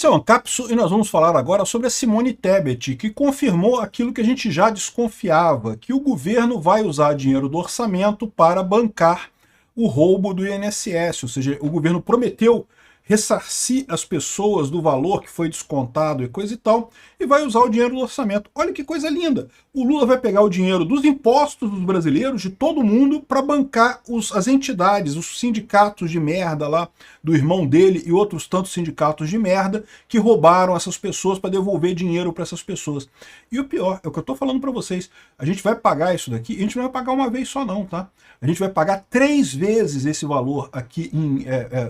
Esse é o Ancapso e nós vamos falar agora sobre a Simone Tebet, que confirmou aquilo que a gente já desconfiava, que o governo vai usar dinheiro do orçamento para bancar o roubo do INSS, ou seja, o governo prometeu ressarcir as pessoas do valor que foi descontado e coisa e tal, e vai usar o dinheiro do orçamento. Olha que coisa linda! O Lula vai pegar o dinheiro dos impostos dos brasileiros, de todo mundo, para bancar as entidades, os sindicatos de merda lá, do irmão dele e outros tantos sindicatos de merda, que roubaram essas pessoas para devolver dinheiro para essas pessoas. E o pior, é o que eu estou falando para vocês, a gente vai pagar isso daqui, a gente não vai pagar uma vez só não, tá? A gente vai pagar 3 vezes esse valor aqui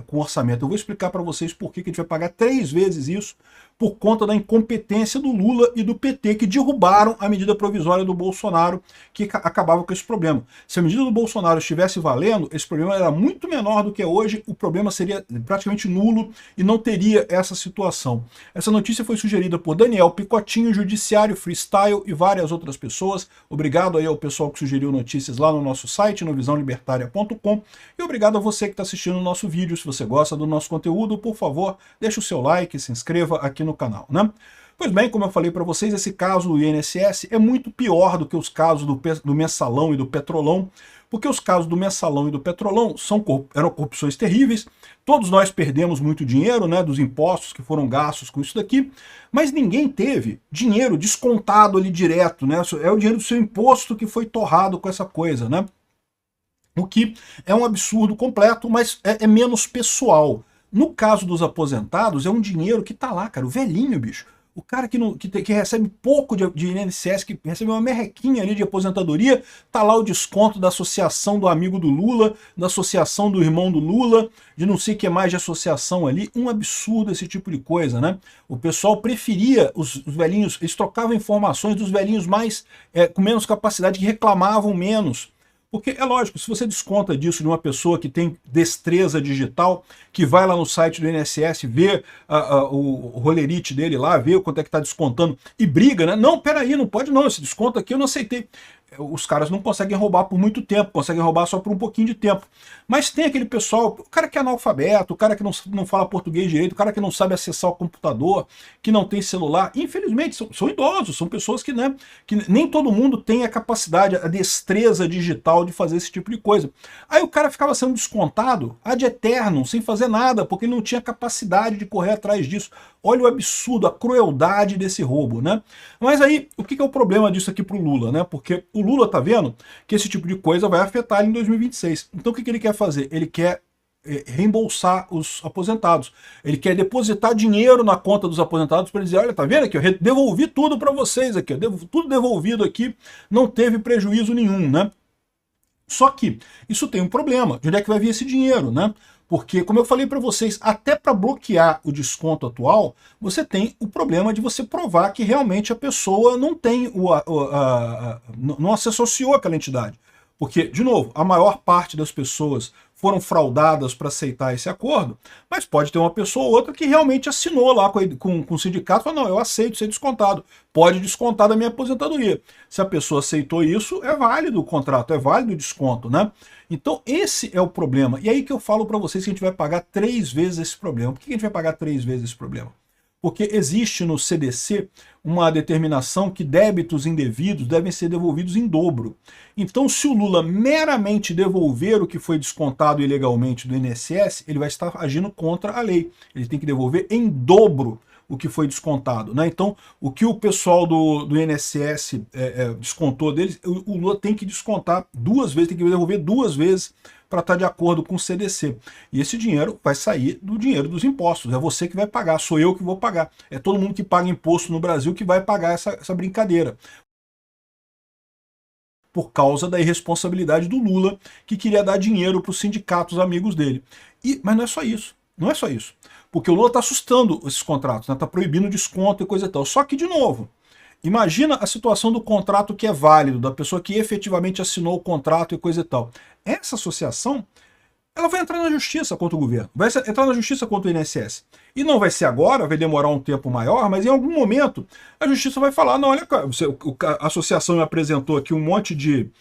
com orçamento. Eu vou explicar para vocês por que a gente vai pagar 3 vezes isso, por conta da incompetência do Lula e do PT, que derrubaram a medida provisória do Bolsonaro, que acabava com esse problema. Se a medida do Bolsonaro estivesse valendo, esse problema era muito menor do que é hoje, o problema seria praticamente nulo e não teria essa situação. Essa notícia foi sugerida por Daniel Picotinho, Judiciário Freestyle e várias outras pessoas. Obrigado aí ao pessoal que sugeriu notícias lá no nosso site, no visãolibertaria.com, e obrigado a você que está assistindo o nosso vídeo. Se você gosta do nosso conteúdo, por favor, deixe o seu like, se inscreva aqui no canal, né? Pois bem, como eu falei para vocês, esse caso do INSS é muito pior do que os casos do Mensalão e do Petrolão, porque os casos do Mensalão e do Petrolão eram corrupções terríveis, todos nós perdemos muito dinheiro, né, dos impostos que foram gastos com isso daqui, mas ninguém teve dinheiro descontado ali direto, né? É o dinheiro do seu imposto que foi torrado com essa coisa, né? O que é um absurdo completo, mas é menos pessoal. No caso dos aposentados, é um dinheiro que tá lá, cara, o velhinho, bicho. O cara que recebe pouco de INSS, que recebe uma merrequinha ali de aposentadoria, tá lá o desconto da associação do amigo do Lula, da associação do irmão do Lula, de não sei o que mais de associação ali. Um absurdo esse tipo de coisa, né? O pessoal preferia os velhinhos, eles trocavam informações dos velhinhos com menos capacidade, que reclamavam menos. Porque é lógico, se você desconta disso de uma pessoa que tem destreza digital, que vai lá no site do INSS, vê o rolerite dele lá, vê quanto é que está descontando e briga, né? Não, peraí, não pode não, esse desconto aqui eu não aceitei. Os caras não conseguem roubar por muito tempo, conseguem roubar só por um pouquinho de tempo. Mas tem aquele pessoal, o cara que é analfabeto, o cara que não fala português direito, o cara que não sabe acessar o computador, que não tem celular, infelizmente são idosos, são pessoas que nem todo mundo tem a capacidade, a destreza digital de fazer esse tipo de coisa. Aí o cara ficava sendo descontado ad eternum, sem fazer nada, porque ele não tinha capacidade de correr atrás disso. Olha o absurdo, a crueldade desse roubo, né? Mas aí, o que é o problema disso aqui pro Lula, né? Porque o Lula tá vendo que esse tipo de coisa vai afetar ele em 2026. Então o que ele quer fazer? Ele quer reembolsar os aposentados. Ele quer depositar dinheiro na conta dos aposentados para dizer, olha, tá vendo aqui, eu devolvi tudo para vocês aqui, tudo devolvido aqui, não teve prejuízo nenhum, né? Só que isso tem um problema. De onde é que vai vir esse dinheiro, né? Porque, como eu falei para vocês, até para bloquear o desconto atual, você tem o problema de você provar que realmente a pessoa não tem não se associou àquela entidade. Porque, de novo, a maior parte das pessoas foram fraudadas para aceitar esse acordo, mas pode ter uma pessoa ou outra que realmente assinou lá com o sindicato e falou, não, eu aceito ser descontado, pode descontar da minha aposentadoria. Se a pessoa aceitou isso, é válido o contrato, é válido o desconto, né? Então esse é o problema. E aí que eu falo para vocês que a gente vai pagar 3 vezes esse problema. Por que a gente vai pagar 3 vezes esse problema? Porque existe no CDC uma determinação que débitos indevidos devem ser devolvidos em dobro. Então, se o Lula meramente devolver o que foi descontado ilegalmente do INSS, ele vai estar agindo contra a lei. Ele tem que devolver em dobro o que foi descontado, né? Então, o que o pessoal do INSS descontou deles, o Lula tem que descontar 2 vezes, tem que devolver 2 vezes para estar de acordo com o CDC. E esse dinheiro vai sair do dinheiro dos impostos. É você que vai pagar, sou eu que vou pagar. É todo mundo que paga imposto no Brasil que vai pagar essa brincadeira. Por causa da irresponsabilidade do Lula, que queria dar dinheiro para os sindicatos amigos dele. Mas não é só isso. Não é só isso. Porque o Lula está assustando esses contratos, está proibindo desconto e coisa e tal. Só que, de novo, imagina a situação do contrato que é válido, da pessoa que efetivamente assinou o contrato e coisa e tal. Essa associação, ela vai entrar na justiça contra o governo, vai entrar na justiça contra o INSS. E não vai ser agora, vai demorar um tempo maior, mas em algum momento a justiça vai falar, não, olha, a associação me apresentou aqui um monte de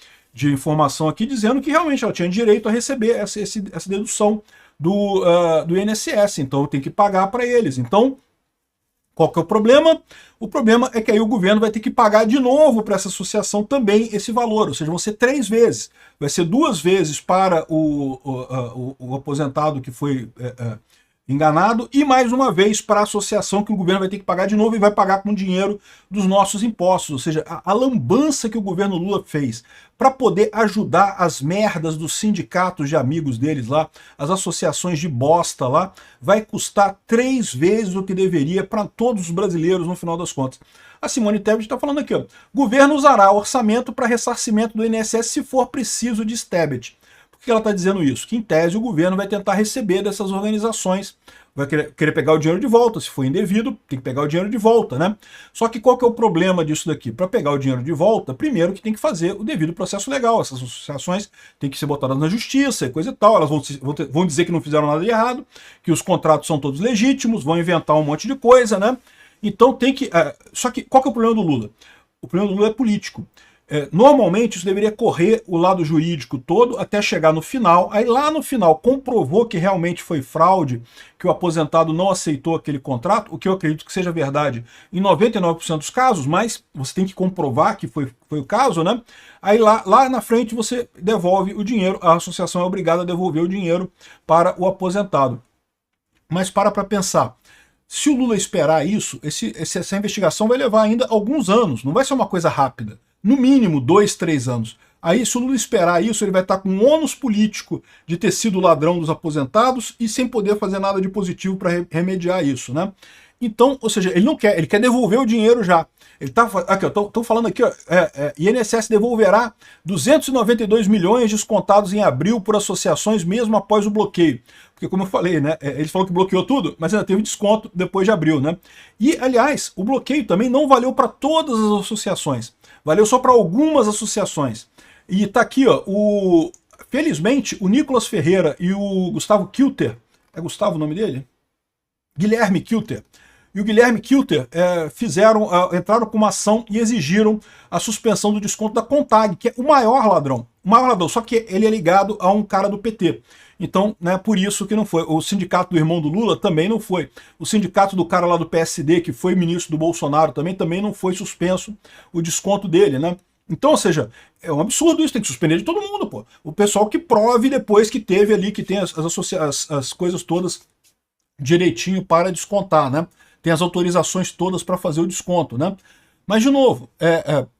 informação aqui dizendo que realmente ela tinha direito a receber essa dedução do INSS, então tem que pagar para eles. Então, Qual que é o problema? O problema é que aí o governo vai ter que pagar de novo para essa associação também esse valor, ou seja, vão ser 3 vezes. Vai ser 2 vezes para o aposentado que foi enganado e mais uma vez para a associação que o governo vai ter que pagar de novo e vai pagar com dinheiro dos nossos impostos. Ou seja, a lambança que o governo Lula fez para poder ajudar as merdas dos sindicatos de amigos deles lá, as associações de bosta lá, vai custar 3 vezes o que deveria para todos os brasileiros no final das contas. A Simone Tebet está falando aqui, ó, governo usará orçamento para ressarcimento do INSS se for preciso, diz Tebet. Por que ela está dizendo isso? Que em tese o governo vai tentar receber dessas organizações, vai querer pegar o dinheiro de volta, se for indevido, tem que pegar o dinheiro de volta, né? Só que qual que é o problema disso daqui? Para pegar o dinheiro de volta, primeiro que tem que fazer o devido processo legal, essas associações têm que ser botadas na justiça e coisa e tal, elas vão dizer que não fizeram nada de errado, que os contratos são todos legítimos, vão inventar um monte de coisa, né? Então tem que... Só que qual que é o problema do Lula? O problema do Lula é político. Normalmente isso deveria correr o lado jurídico todo até chegar no final, aí lá no final comprovou que realmente foi fraude, que o aposentado não aceitou aquele contrato, o que eu acredito que seja verdade em 99% dos casos, mas você tem que comprovar que foi o caso, né? Aí lá na frente você devolve o dinheiro, a associação é obrigada a devolver o dinheiro para o aposentado. Mas para pensar, se o Lula esperar isso, essa investigação vai levar ainda alguns anos, não vai ser uma coisa rápida. No mínimo 2, 3 anos. Aí, se o Lula esperar isso, ele vai estar com um ônus político de ter sido ladrão dos aposentados e sem poder fazer nada de positivo para remediar isso, né? Então, ou seja, ele não quer, ele quer devolver o dinheiro já. Ele tá aqui, eu tô falando aqui, ó, INSS devolverá 292 milhões descontados em abril por associações mesmo após o bloqueio. Porque, como eu falei, né, ele falou que bloqueou tudo, mas ainda teve desconto depois de abril, né? E, aliás, o bloqueio também não valeu para todas as associações. Valeu só para algumas associações. E tá aqui, ó, felizmente, o Nicolas Ferreira e o Gustavo Kilter, é Gustavo o nome dele? Guilherme Kilter. E o Guilherme Kilter entraram com uma ação e exigiram a suspensão do desconto da Contag, que é o maior ladrão. O maior ladrão, só que ele é ligado a um cara do PT. Então, né, por isso que não foi. O sindicato do irmão do Lula também não foi. O sindicato do cara lá do PSD, que foi ministro do Bolsonaro, também não foi suspenso o desconto dele, né? Então, ou seja, é um absurdo isso, tem que suspender de todo mundo, pô. O pessoal que prove depois que teve ali, que tem as coisas todas direitinho para descontar, né? Tem as autorizações todas para fazer o desconto, né? Mas, de novo,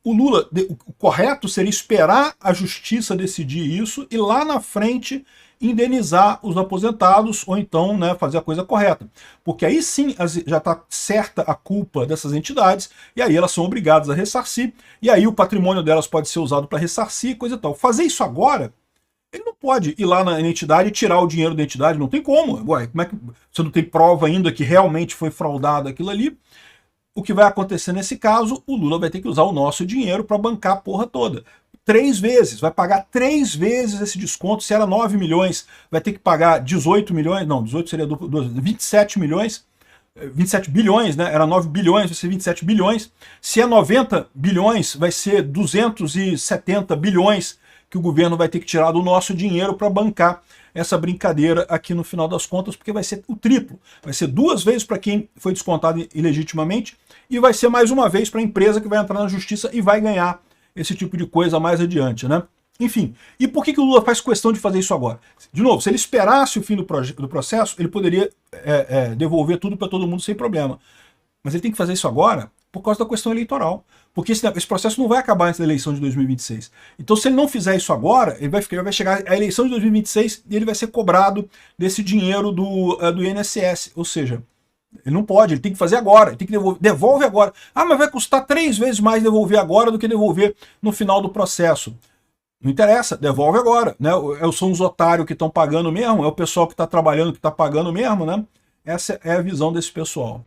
o Lula, o correto seria esperar a justiça decidir isso e lá na frente indenizar os aposentados ou então, né, fazer a coisa correta. Porque aí sim já está certa a culpa dessas entidades e aí elas são obrigadas a ressarcir e aí o patrimônio delas pode ser usado para ressarcir e coisa e tal. Fazer isso agora, ele não pode ir lá na entidade e tirar o dinheiro da entidade, não tem como. Ué, como é que você não tem prova ainda que realmente foi fraudado aquilo ali? O que vai acontecer nesse caso, o Lula vai ter que usar o nosso dinheiro para bancar a porra toda. 3 vezes, vai pagar 3 vezes esse desconto. Se era 9 milhões, vai ter que pagar 18 milhões, não, 18 seria 27 milhões, 27 bilhões, né? Era 9 bilhões, vai ser 27 bilhões. Se é 90 bilhões, vai ser 270 bilhões que o governo vai ter que tirar do nosso dinheiro para bancar essa brincadeira aqui no final das contas, porque vai ser o triplo. Vai ser 2 vezes para quem foi descontado ilegitimamente e vai ser mais uma vez para a empresa que vai entrar na justiça e vai ganhar esse tipo de coisa mais adiante, né? Enfim, e por que o Lula faz questão de fazer isso agora? De novo, se ele esperasse o fim do processo, ele poderia devolver tudo para todo mundo sem problema. Mas ele tem que fazer isso agora por causa da questão eleitoral. Porque esse processo não vai acabar antes da eleição de 2026. Então, se ele não fizer isso agora, ele vai chegar à eleição de 2026 e ele vai ser cobrado desse dinheiro do INSS. Ou seja, ele não pode, ele tem que fazer agora, ele tem que devolve agora. Ah, mas vai custar 3 vezes mais devolver agora do que devolver no final do processo. Não interessa, devolve agora, né? São os otários que estão pagando mesmo, é o pessoal que está trabalhando que está pagando mesmo, né? Essa é a visão desse pessoal.